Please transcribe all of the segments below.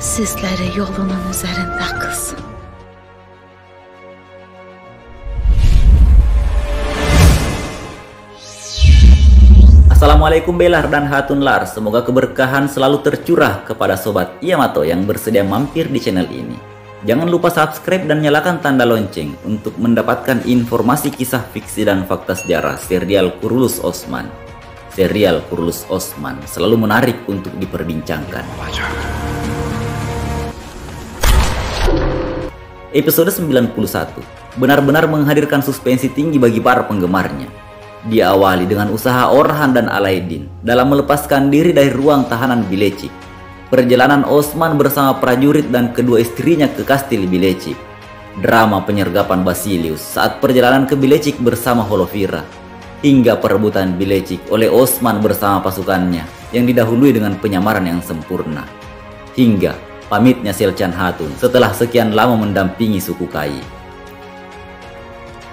Sizlere yolunun üzerinde kılsın. Assalamualaikum Belar dan Hatunlar, semoga keberkahan selalu tercurah kepada Sobat Yamato yang bersedia mampir di channel ini. Jangan lupa subscribe dan nyalakan tanda lonceng untuk mendapatkan informasi kisah fiksi dan fakta sejarah serial Kurulus Osman. Serial Kurulus Osman selalu menarik untuk diperbincangkan. Episode 91 benar-benar menghadirkan suspensi tinggi bagi para penggemarnya. Diawali dengan usaha Orhan dan Alaeddin dalam melepaskan diri dari ruang tahanan Bilecik. Perjalanan Osman bersama prajurit dan kedua istrinya ke Kastil Bilecik. Drama penyergapan Basilius saat perjalanan ke Bilecik bersama Holovira. Hingga perebutan Bilecik oleh Osman bersama pasukannya yang didahului dengan penyamaran yang sempurna. Hingga pamitnya Selcan Hatun setelah sekian lama mendampingi suku Kai.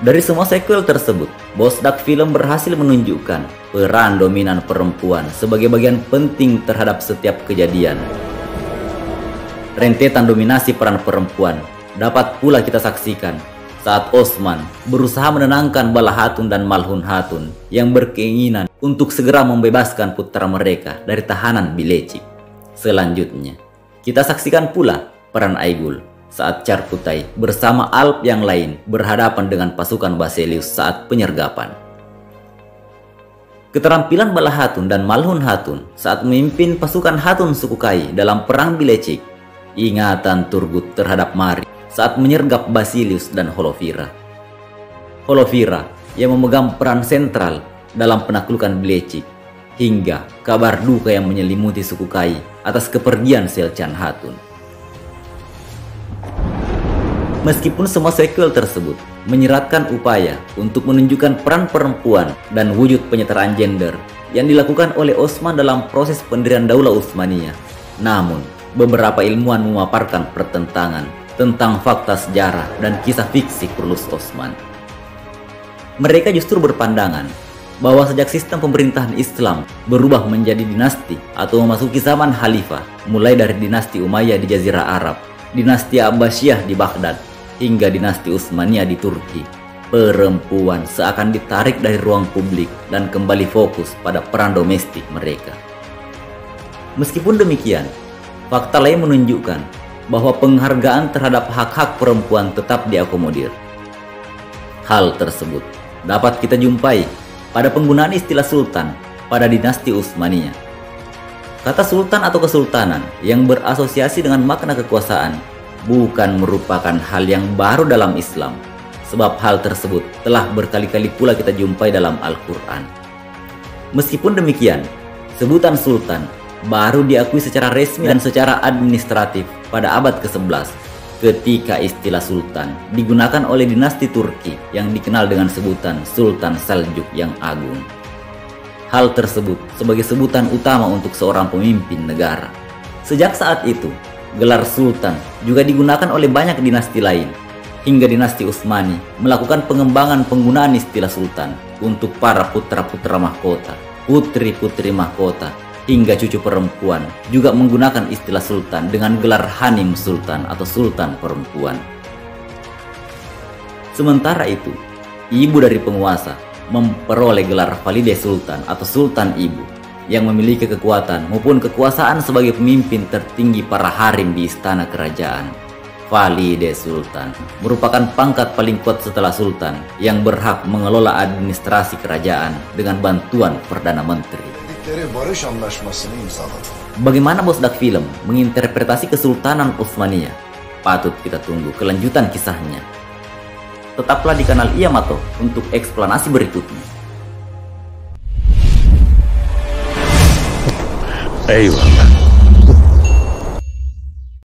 Dari semua sequel tersebut, Bosdak Film berhasil menunjukkan peran dominan perempuan sebagai bagian penting terhadap setiap kejadian. Rentetan dominasi peran perempuan dapat pula kita saksikan saat Osman berusaha menenangkan Bala Hatun dan Malhun Hatun yang berkeinginan untuk segera membebaskan putra mereka dari tahanan Bilecik. Selanjutnya, kita saksikan pula peran Aigul saat Carputai bersama Alp yang lain berhadapan dengan pasukan Basilius saat penyergapan. Keterampilan Bala Hatun dan Malhun Hatun saat memimpin pasukan Hatun suku Kai dalam perang Bilecik. Ingatan Turgut terhadap Mari saat menyergap Basilius dan Holovira. Holovira yang memegang peran sentral dalam penaklukan Bilecik. Hingga kabar duka yang menyelimuti suku Kai atas kepergian Selcan Hatun. Meskipun semua sequel tersebut menyeratkan upaya untuk menunjukkan peran perempuan dan wujud penyetaraan gender yang dilakukan oleh Osman dalam proses pendirian Daulah Utsmaniyah, namun beberapa ilmuwan memaparkan pertentangan tentang fakta sejarah dan kisah fiksi Kurulus Osman. Mereka justru berpandangan bahwa sejak sistem pemerintahan Islam berubah menjadi dinasti atau memasuki zaman Khalifah, mulai dari dinasti Umayyah di Jazirah Arab, dinasti Abbasiyah di Baghdad, hingga dinasti Utsmaniyah di Turki, perempuan seakan ditarik dari ruang publik dan kembali fokus pada peran domestik mereka. Meskipun demikian, fakta lain menunjukkan bahwa penghargaan terhadap hak-hak perempuan tetap diakomodir. Hal tersebut dapat kita jumpai pada penggunaan istilah sultan pada dinasti Utsmaniyah. Kata sultan atau kesultanan yang berasosiasi dengan makna kekuasaan bukan merupakan hal yang baru dalam Islam, sebab hal tersebut telah berkali-kali pula kita jumpai dalam Al-Quran. Meskipun demikian, sebutan sultan baru diakui secara resmi dan secara administratif pada abad ke-11 ketika istilah sultan digunakan oleh dinasti Turki yang dikenal dengan sebutan Sultan Seljuk yang Agung. Hal tersebut sebagai sebutan utama untuk seorang pemimpin negara. Sejak saat itu, gelar sultan juga digunakan oleh banyak dinasti lain, hingga dinasti Utsmani melakukan pengembangan penggunaan istilah sultan untuk para putra-putra mahkota, putri-putri mahkota, hingga cucu perempuan juga menggunakan istilah sultan dengan gelar Hanim Sultan atau sultan perempuan. Sementara itu, ibu dari penguasa memperoleh gelar Valide Sultan atau sultan ibu yang memiliki kekuatan maupun kekuasaan sebagai pemimpin tertinggi para harim di istana kerajaan. Valide Sultan merupakan pangkat paling kuat setelah sultan yang berhak mengelola administrasi kerajaan dengan bantuan Perdana Menteri. Bagaimana Bosdak Film menginterpretasi Kesultanan Utsmaniyah? Patut kita tunggu kelanjutan kisahnya. Tetaplah di kanal Yamato untuk eksplanasi berikutnya. Eyvallah.